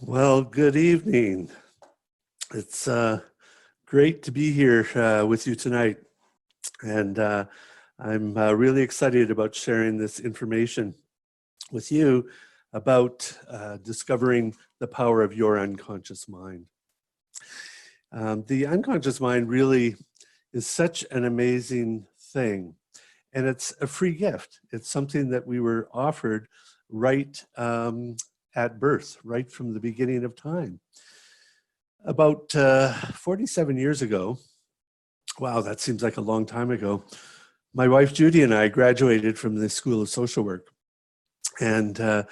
Well, good evening. It's great to be here with you tonight. And I'm really excited about sharing this information with you about discovering the power of your unconscious mind. The unconscious mind really is such an amazing thing. And it's a free gift. It's something that we were offered right at birth, right from the beginning of time. About 47 years ago, wow, that seems like a long time ago, my wife Judy and I graduated from the School of Social Work. And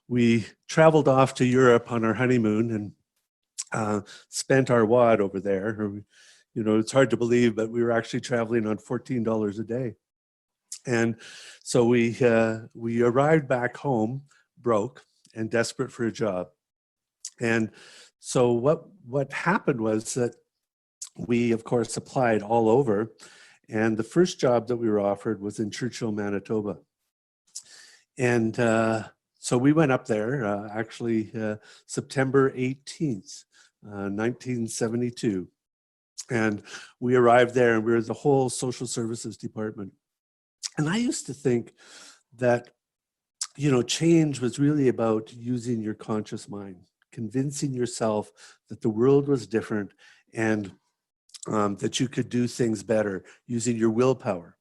we traveled off to Europe on our honeymoon and spent our wad over there. You know, it's hard to believe, but we were actually traveling on $14 a day. And so we arrived back home broke and desperate for a job. And so what happened was that we, of course, applied all over. And the first job that we were offered was in Churchill, Manitoba. And so we went up there, September 18th, 1972. And we arrived there and we were the whole social services department. And I used to think that, you know, change was really about using your conscious mind, convincing yourself that the world was different and that you could do things better using your willpower.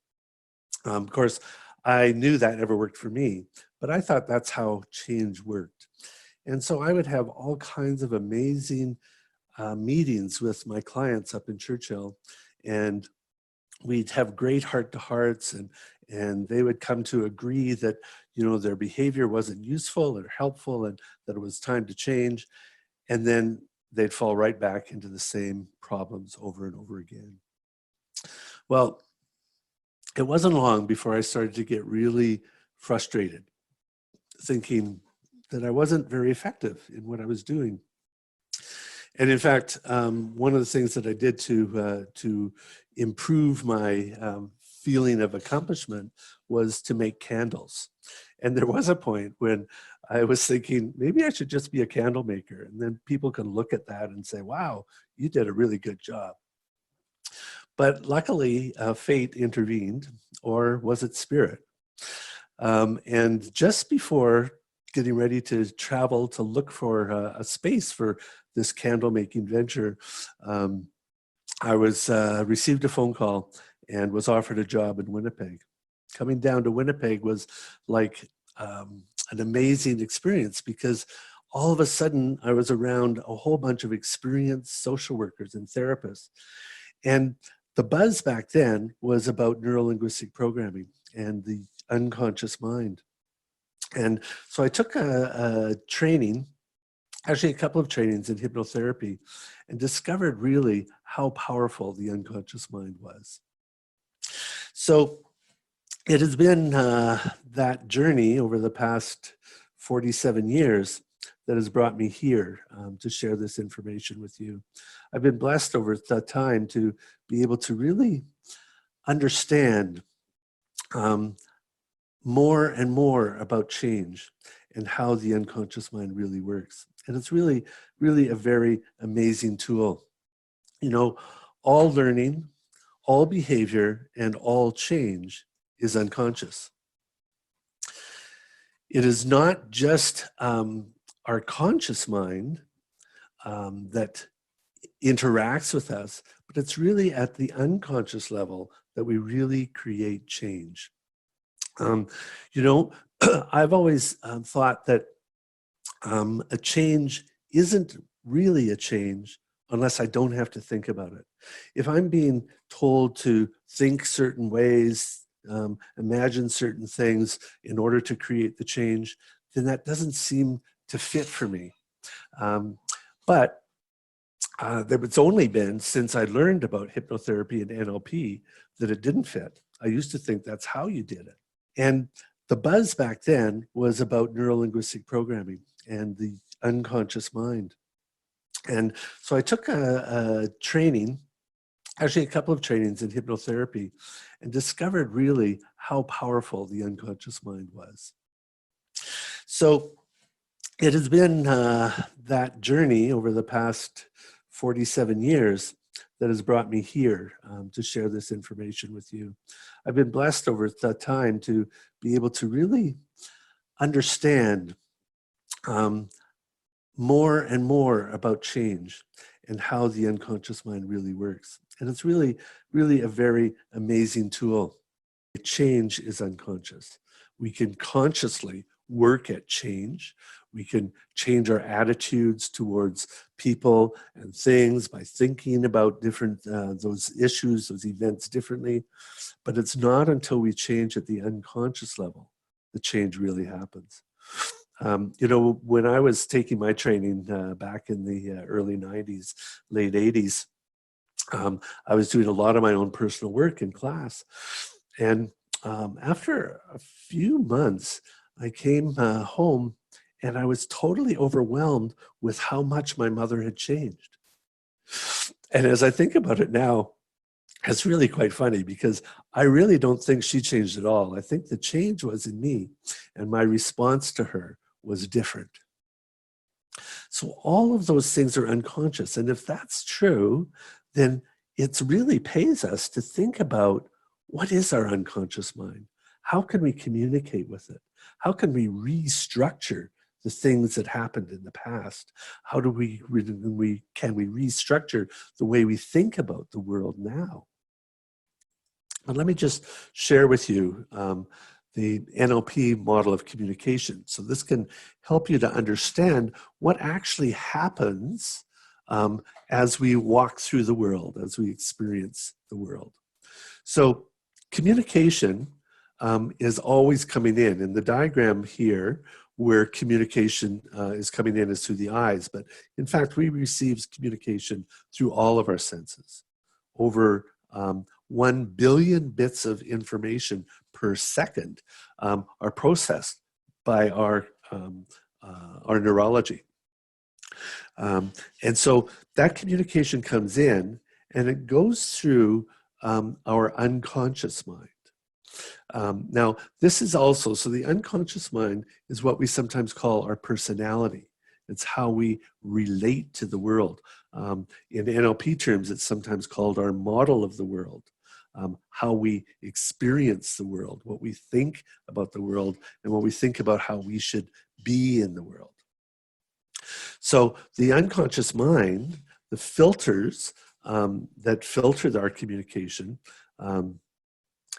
Of course, I knew that never worked for me, but I thought that's how change worked. And so I would have all kinds of amazing meetings with my clients up in Churchill, and we'd have great heart-to-hearts, and they would come to agree that, you know, their behavior wasn't useful or helpful and that it was time to change. And then they'd fall right back into the same problems over and over again. Well, it wasn't long before I started to get really frustrated, thinking that I wasn't very effective in what I was doing. And in fact, one of the things that I did to improve my feeling of accomplishment was to make candles. And there was a point when I was thinking, maybe I should just be a candle maker. And then people can look at that and say, wow, you did a really good job. But luckily, fate intervened, or was it spirit? And just before getting ready to travel to look for a space for this candle making venture, I was received a phone call and was offered a job in Winnipeg. Coming down to Winnipeg was like an amazing experience, because all of a sudden I was around a whole bunch of experienced social workers and therapists. And the buzz back then was about neuro-linguistic programming and the unconscious mind. And so I took a training, actually a couple of trainings in hypnotherapy, and discovered really how powerful the unconscious mind was. So it has been that journey over the past 47 years that has brought me here to share this information with you. I've been blessed over that time to be able to really understand more and more about change and how the unconscious mind really works. And it's really, really a very amazing tool. You know, all learning, all behavior, and all change is unconscious. It is not just our conscious mind that interacts with us, but it's really at the unconscious level that we really create change. You know, I've always thought that a change isn't really a change unless I don't have to think about it. If I'm being told to think certain ways, imagine certain things in order to create the change, then that doesn't seem to fit for me. But it's only been since I learned about hypnotherapy and NLP that it didn't fit. I used to think that's how you did it. And the buzz back then was about neuro-linguistic programming and the unconscious mind. And so I took a training, actually a couple of trainings in hypnotherapy, and discovered really how powerful the unconscious mind was. So it has been that journey over the past 47 years that has brought me here to share this information with you. I've been blessed over that time to be able to really understand more and more about change and how the unconscious mind really works. And it's really, really a very amazing tool. Change is unconscious. We can consciously work at change. We can change our attitudes towards people and things by thinking about different those issues, those events differently. But it's not until we change at the unconscious level the change really happens. When I was taking my training back in the early 90s, late 80s, I was doing a lot of my own personal work in class. And after a few months, I came home and I was totally overwhelmed with how much my mother had changed. And as I think about it now, it's really quite funny because I really don't think she changed at all. I think the change was in me, and my response to her was different. So all of those things are unconscious. And if that's true, then it really pays us to think about what is our unconscious mind? How can we communicate with it? How can we restructure the things that happened in the past? How do can we restructure the way we think about the world now? But let me just share with you the NLP model of communication. So this can help you to understand what actually happens as we walk through the world, as we experience the world. So communication is always coming in. In the diagram here, where communication is coming in is through the eyes, but in fact, we receive communication through all of our senses. Over 1 billion bits of information per second are processed by our neurology. And so that communication comes in and it goes through our unconscious mind. Now, this is also, so the unconscious mind is what we sometimes call our personality. It's how we relate to the world. In NLP terms, it's sometimes called our model of the world, how we experience the world, what we think about the world, and what we think about how we should be in the world. So the unconscious mind, the filters that filter our communication,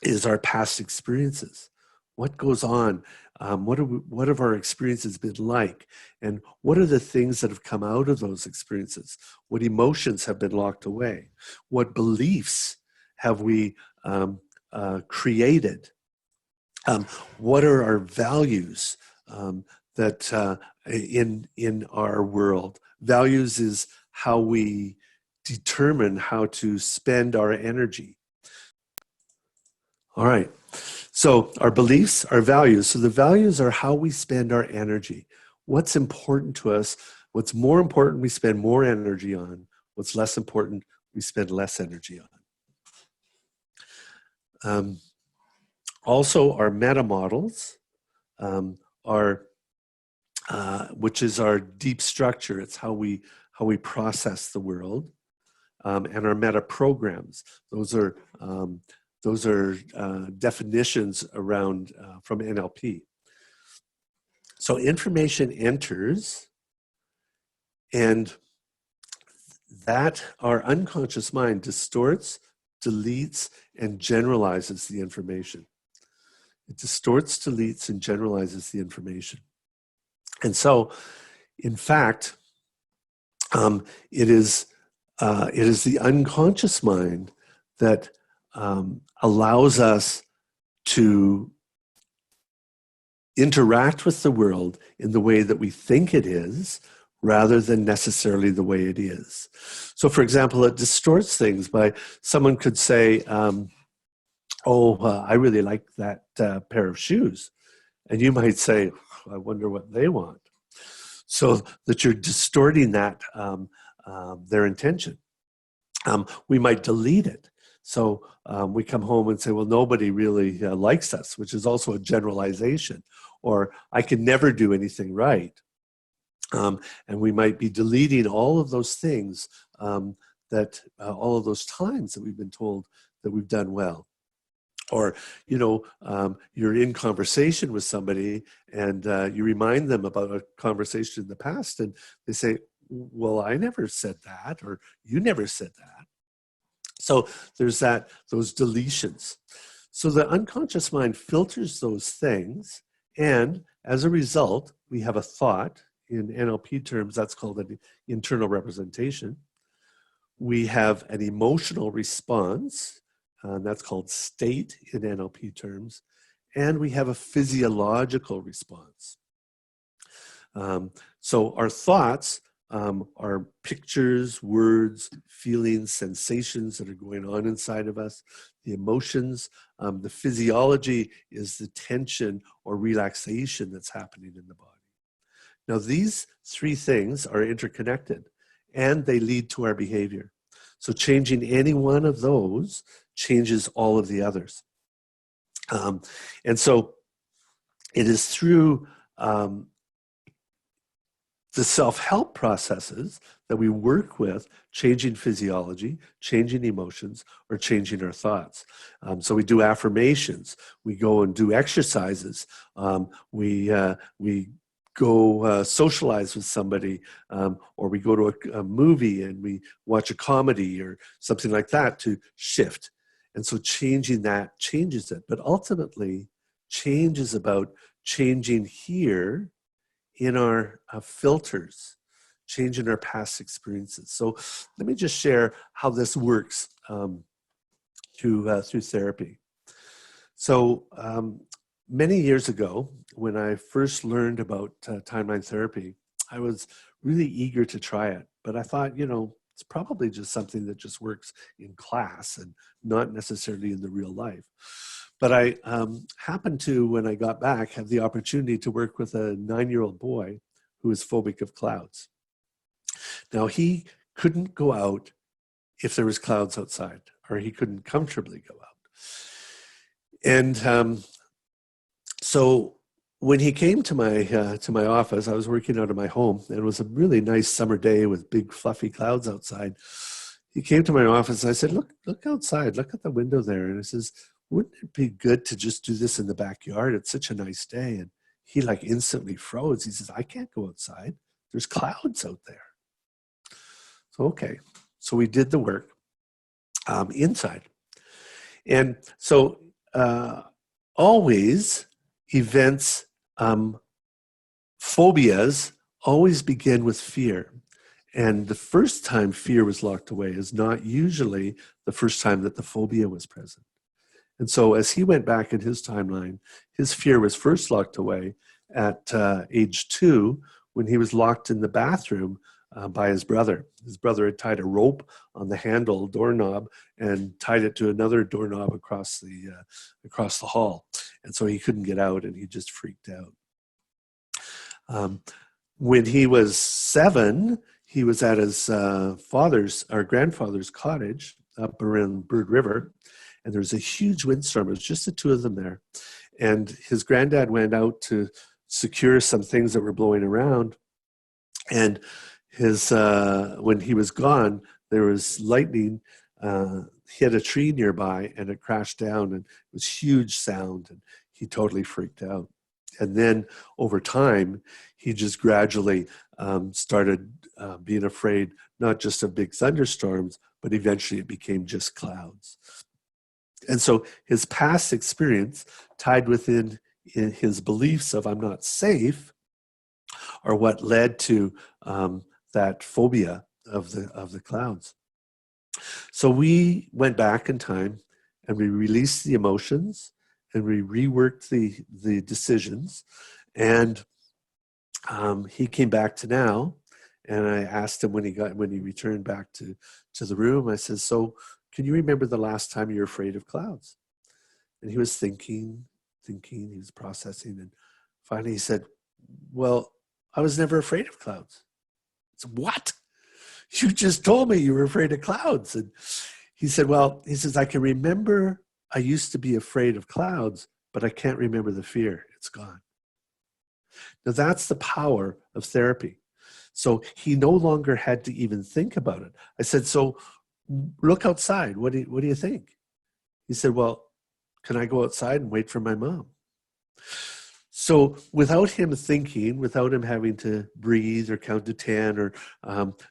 is our past experiences. What goes on? What have our experiences been like? And what are the things that have come out of those experiences? What emotions have been locked away? What beliefs have we created? What are our values that in our world? Values is how we determine how to spend our energy. All right. So our beliefs, our values. So the values are how we spend our energy. What's important to us? What's more important, we spend more energy on. What's less important, we spend less energy on. Also, our meta models are, which is our deep structure. It's how we process the world, and our meta programs. Those are definitions around from NLP. So information enters, and that our unconscious mind distorts, deletes, and generalizes the information. It distorts, deletes, and generalizes the information. And so, in fact, it is the unconscious mind that allows us to interact with the world in the way that we think it is, rather than necessarily the way it is. So, for example, it distorts things by someone could say, I really like that pair of shoes. And you might say, I wonder what they want. So that you're distorting that, their intention. We might delete it. So we come home and say, well, nobody really likes us, which is also a generalization. Or I can never do anything right. And we might be deleting all of those things all of those times that we've been told that we've done well. Or, you're in conversation with somebody and you remind them about a conversation in the past and they say, well, I never said that, or you never said that. So there's those deletions. So the unconscious mind filters those things, and as a result, we have a thought. In NLP terms, that's called an internal representation. We have an emotional response, that's called state in NLP terms, and we have a physiological response. So our thoughts are pictures, words, feelings, sensations that are going on inside of us. The emotions, the physiology is the tension or relaxation that's happening in the body. Now, these three things are interconnected and they lead to our behavior. So changing any one of those changes all of the others. And so it is through the self-help processes that we work with changing physiology, changing emotions, or changing our thoughts. So we do affirmations, we go and do exercises, we go socialize with somebody, or we go to a movie and we watch a comedy or something like that to shift. And so changing that changes it. But ultimately, change is about changing here in our filters, changing our past experiences. So let me just share how this works through therapy. So many years ago, when I first learned about timeline therapy, I was really eager to try it. But I thought, it's probably just something that just works in class and not necessarily in the real life. But I happened to, when I got back, have the opportunity to work with a 9-year-old boy who is phobic of clouds. Now, he couldn't go out if there was clouds outside, or he couldn't comfortably go out. And so when he came to my office, I was working out of my home, and it was a really nice summer day with big fluffy clouds outside. He came to my office, and I said, look outside, look at the window there. And he says, wouldn't it be good to just do this in the backyard? It's such a nice day. And he instantly froze. He says, I can't go outside. There's clouds out there. So, okay. So we did the work inside. And so always events, phobias always begin with fear. And the first time fear was locked away is not usually the first time that the phobia was present. And so as he went back in his timeline, his fear was first locked away at age 2 when he was locked in the bathroom by his brother. His brother had tied a rope on the handle doorknob and tied it to another doorknob across the hall. And so he couldn't get out and he just freaked out. When he was 7, he was at his grandfather's cottage up around Bird River. And there was a huge windstorm. It was just the two of them there. And his granddad went out to secure some things that were blowing around. And when he was gone, there was lightning. He had a tree nearby and it crashed down and it was huge sound and he totally freaked out. And then over time, he just gradually started being afraid, not just of big thunderstorms, but eventually it became just clouds. And so his past experience tied within his beliefs of I'm not safe are what led to that phobia of the clouds. So we went back in time and we released the emotions and we reworked the decisions. And he came back to now, and I asked him when he returned back to the room, I said, so can you remember the last time you were afraid of clouds? And he was thinking, he was processing, and finally he said, well, I was never afraid of clouds. I said, what? You just told me you were afraid of clouds. And he said, I can remember I used to be afraid of clouds, but I can't remember the fear. It's gone. Now that's the power of therapy. So he no longer had to even think about it. I said, so look outside. What do you think? He said, well, can I go outside and wait for my mom? So without him thinking, without him having to breathe or count to 10 or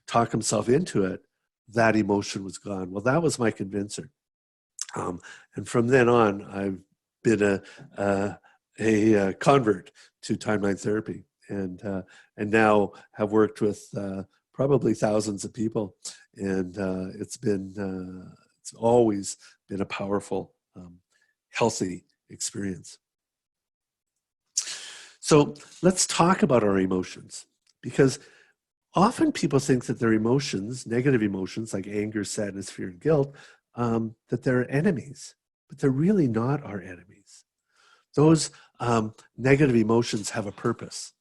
talk himself into it, that emotion was gone. Well, that was my convincer. And from then on, I've been a convert to timeline therapy, and now have worked with probably thousands of people, and it's always been a powerful, healthy experience. So let's talk about our emotions, because often people think that their emotions, negative emotions like anger, sadness, fear, and guilt, that they're enemies, but they're really not our enemies. Those negative emotions have a purpose.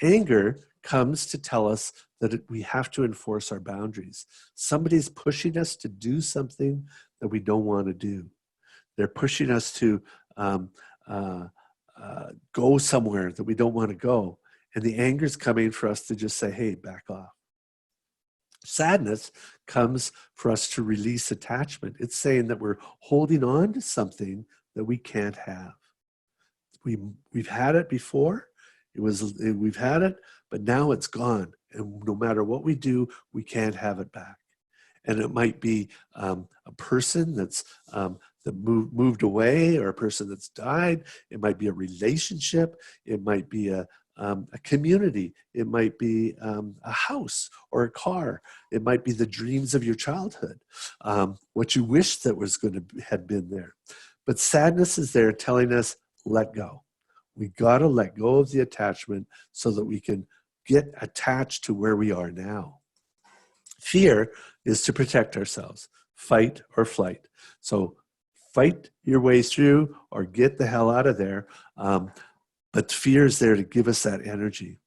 Anger comes to tell us that we have to enforce our boundaries. Somebody's pushing us to do something that we don't want to do. They're pushing us to go somewhere that we don't want to go. And the anger is coming for us to just say, hey, back off. Sadness comes for us to release attachment. It's saying that we're holding on to something that we can't have. We've had it before. We've had it, but now it's gone. And no matter what we do, we can't have it back. And it might be a person that moved away, or a person that's died. It might be a relationship. It might be a community. It might be a house or a car. It might be the dreams of your childhood, what you wish that was going to had been there. But sadness is there telling us, let go. We got to let go of the attachment so that we can get attached to where we are now. Fear is to protect ourselves, fight or flight. So fight your way through or get the hell out of there. But fear is there to give us that energy.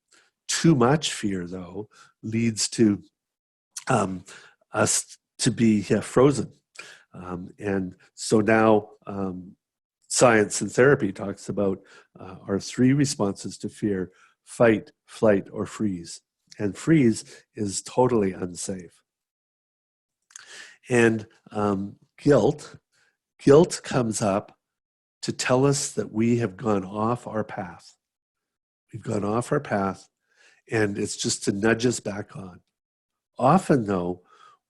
Too much fear, though, leads to us to be frozen. And so now science and therapy talks about our three responses to fear: fight, flight, or freeze. And freeze is totally unsafe. And guilt comes up to tell us that we have gone off our path. We've gone off our path, and it's just to nudge us back on. Often, though,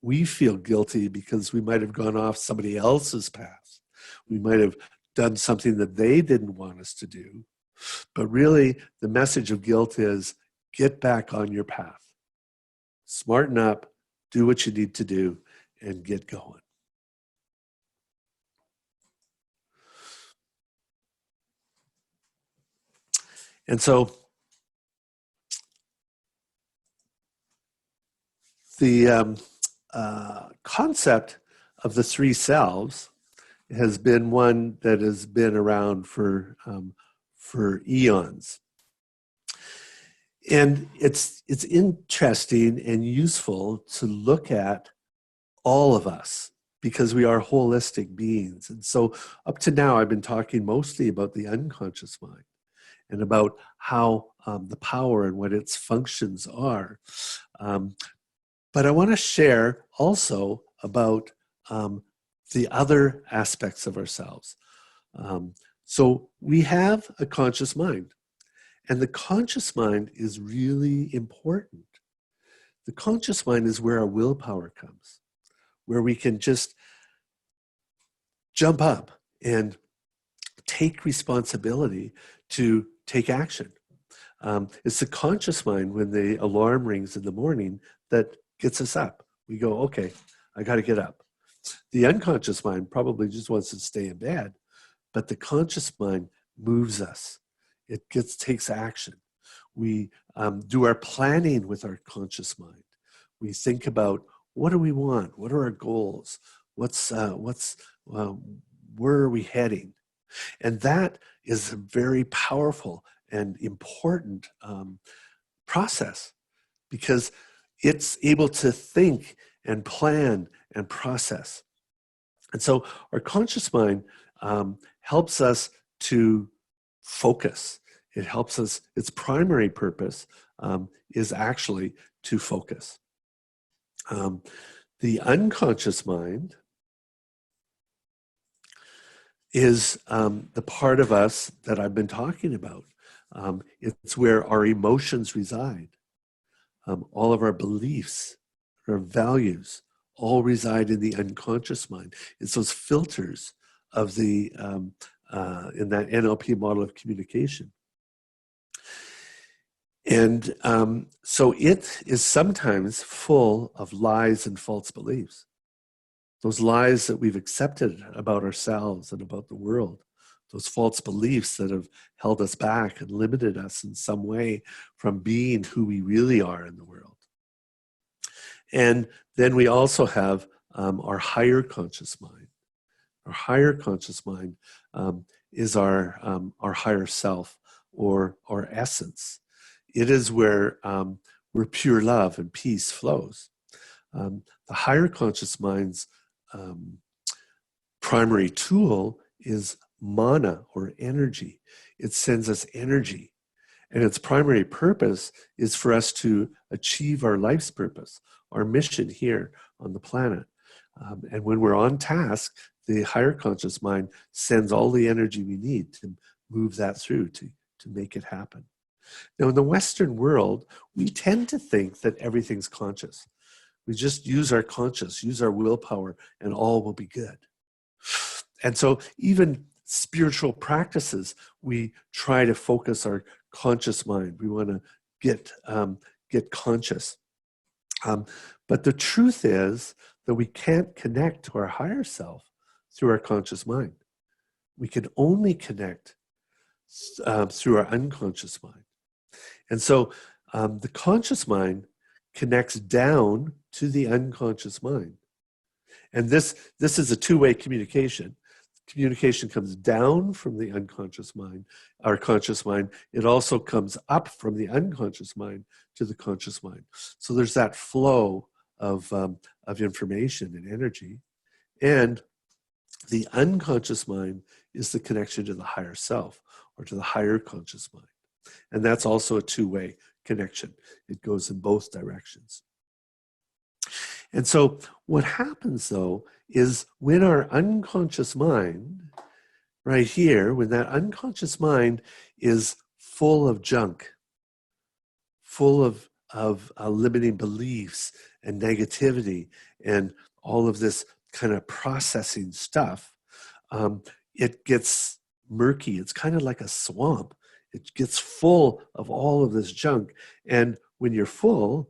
we feel guilty because we might have gone off somebody else's path. We might have done something that they didn't want us to do. But really, the message of guilt is get back on your path. Smarten up, do what you need to do, and get going. And so the concept of the three selves has been one that has been around for eons. And it's interesting and useful to look at all of us, because we are holistic beings. And so up to now, I've been talking mostly about the unconscious mind and about how the power and what its functions are. But I want to share also about the other aspects of ourselves. So we have a conscious mind, and the conscious mind is really important. The conscious mind is where our willpower comes, where we can just jump up and take responsibility to take action. It's the conscious mind, when the alarm rings in the morning, that gets us up. We go, okay, I got to get up. The unconscious mind probably just wants to stay in bed, but the conscious mind moves us. It takes action. We do our planning with our conscious mind. We think about, what do we want? What are our goals? Where are we heading? And that is a very powerful and important process, because it's able to think and plan and process. And so our conscious mind helps us to focus. It helps us, its primary purpose is actually to focus. The unconscious mind is the part of us that I've been talking about. It's where our emotions reside. All of our beliefs, our values, all reside in the unconscious mind. It's those filters of the in that NLP model of communication. And so it is sometimes full of lies and false beliefs. Those lies that we've accepted about ourselves and about the world, those false beliefs that have held us back and limited us in some way from being who we really are in the world. And then we also have our higher conscious mind. Our higher conscious mind is our higher self, or our essence. It is where pure love and peace flows. The higher conscious mind's primary tool is mana, or energy. It sends us energy. And its primary purpose is for us to achieve our life's purpose, our mission here on the planet. And when we're on task, the higher conscious mind sends all the energy we need to move that through, to make it happen. Now, in the Western world, we tend to think that everything's conscious. We just use our conscious, use our willpower, and all will be good. And so even spiritual practices, we try to focus our conscious mind. We want to get conscious. But the truth is that we can't connect to our higher self through our conscious mind. We can only connect through our unconscious mind. And so the conscious mind connects down to the unconscious mind. And this is a two-way communication. Communication comes down from the unconscious mind, our conscious mind. It also comes up from the unconscious mind to the conscious mind. So there's that flow of information and energy. And the unconscious mind is the connection to the higher self, or to the higher conscious mind. And that's also a two-way connection. It goes in both directions. And so what happens, though, is when our unconscious mind, right here, when that unconscious mind is full of junk, full of limiting beliefs and negativity and all of this kind of processing stuff, it gets murky. It's kind of like a swamp. It gets full of all of this junk. And when you're full,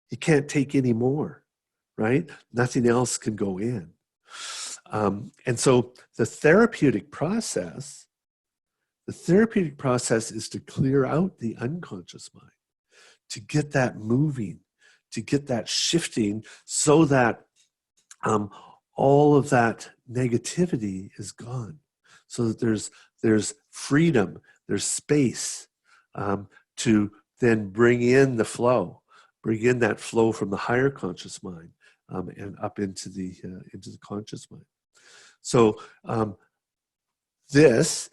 you can't take any more. Right? Nothing else can go in. And so the therapeutic process is to clear out the unconscious mind, to get that moving, to get that shifting, so that all of that negativity is gone, so that there's freedom, there's space to then bring in the flow, bring in that flow from the higher conscious mind. And up into the conscious mind. So this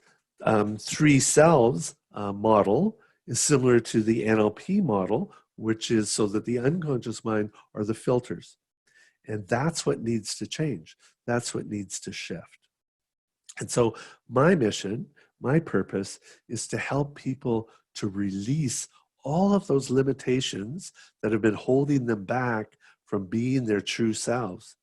three selves model is similar to the NLP model, which is so that the unconscious mind are the filters. And that's what needs to change. That's what needs to shift. And so my mission, my purpose, is to help people to release all of those limitations that have been holding them back from being their true selves,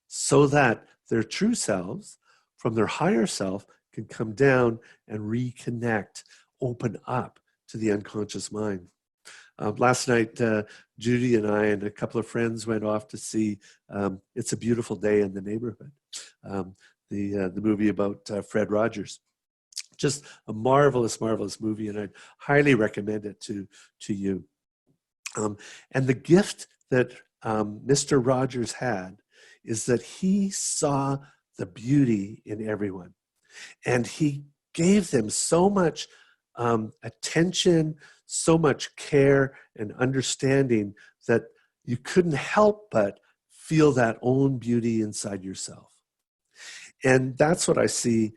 so that their true selves from their higher self can come down and reconnect, open up to the unconscious mind. Last night, Judy and I and a couple of friends went off to see It's a Beautiful Day in the Neighborhood, the movie about Fred Rogers. Just a marvelous, marvelous movie, and I'd highly recommend it to you. And the gift that Mr. Rogers had is that he saw the beauty in everyone. And he gave them so much attention, so much care and understanding that you couldn't help but feel that own beauty inside yourself. And that's what I see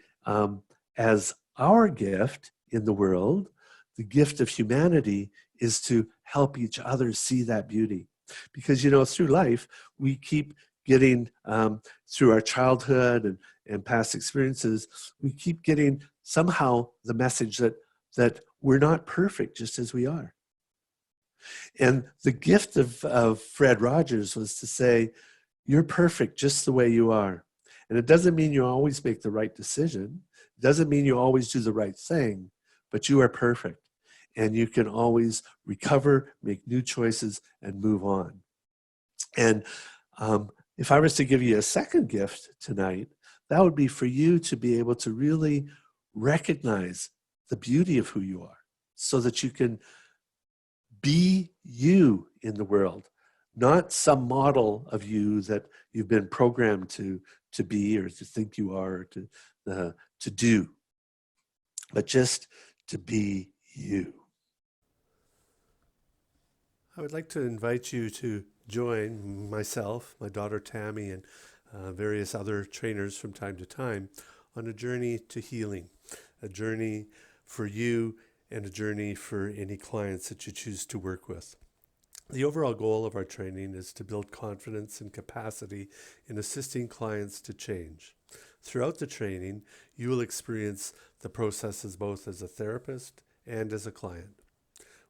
as our gift in the world. The gift of humanity is to help each other see that beauty. Because, through life, we keep getting, through our childhood and past experiences, we keep getting somehow the message that we're not perfect just as we are. And the gift of Fred Rogers was to say, you're perfect just the way you are. And it doesn't mean you always make the right decision. It doesn't mean you always do the right thing, but you are perfect. And you can always recover, make new choices, and move on. And if I was to give you a second gift tonight, that would be for you to be able to really recognize the beauty of who you are so that you can be you in the world, not some model of you that you've been programmed to be or to think you are, or to do, but just to be you. I would like to invite you to join myself, my daughter Tammy, and various other trainers from time to time on a journey to healing, a journey for you and a journey for any clients that you choose to work with. The overall goal of our training is to build confidence and capacity in assisting clients to change. Throughout the training, you will experience the processes both as a therapist and as a client.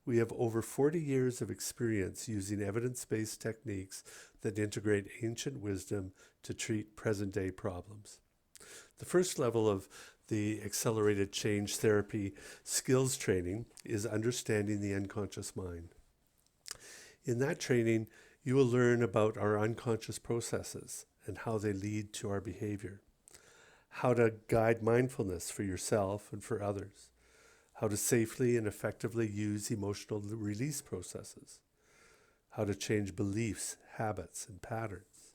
We have over 40 years of experience using evidence-based techniques that integrate ancient wisdom to treat present-day problems. The first level of the accelerated change therapy skills training is understanding the unconscious mind. In that training, you will learn about our unconscious processes and how they lead to our behavior, how to guide mindfulness for yourself and for others, how to safely and effectively use emotional release processes, how to change beliefs, habits, and patterns,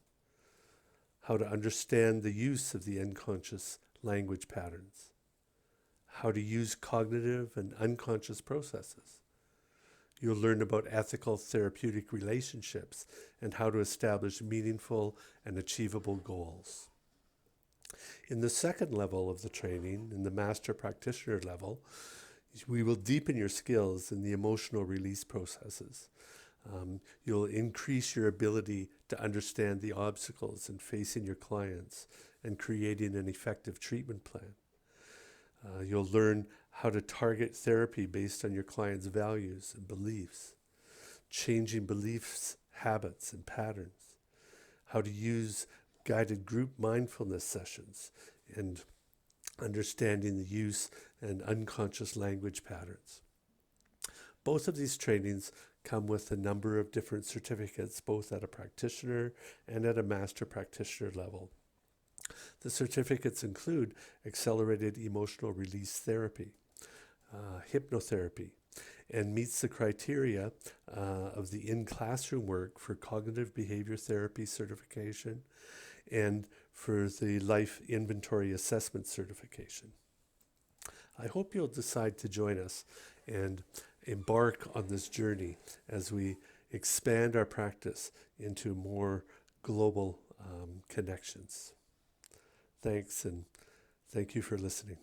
how to understand the use of the unconscious language patterns, how to use cognitive and unconscious processes. You'll learn about ethical therapeutic relationships and how to establish meaningful and achievable goals. In the second level of the training, in the master practitioner level, we will deepen your skills in the emotional release processes. You'll increase your ability to understand the obstacles in facing your clients and creating an effective treatment plan. You'll learn how to target therapy based on your client's values and beliefs, changing beliefs, habits, and patterns, how to use guided group mindfulness sessions, and understanding the use and unconscious language patterns. Both of these trainings come with a number of different certificates, both at a practitioner and at a master practitioner level. The certificates include accelerated emotional release therapy, hypnotherapy, and meets the criteria of the in-classroom work for cognitive behavior therapy certification and for the life inventory assessment certification. I hope you'll decide to join us and embark on this journey as we expand our practice into more global connections. Thanks, and thank you for listening.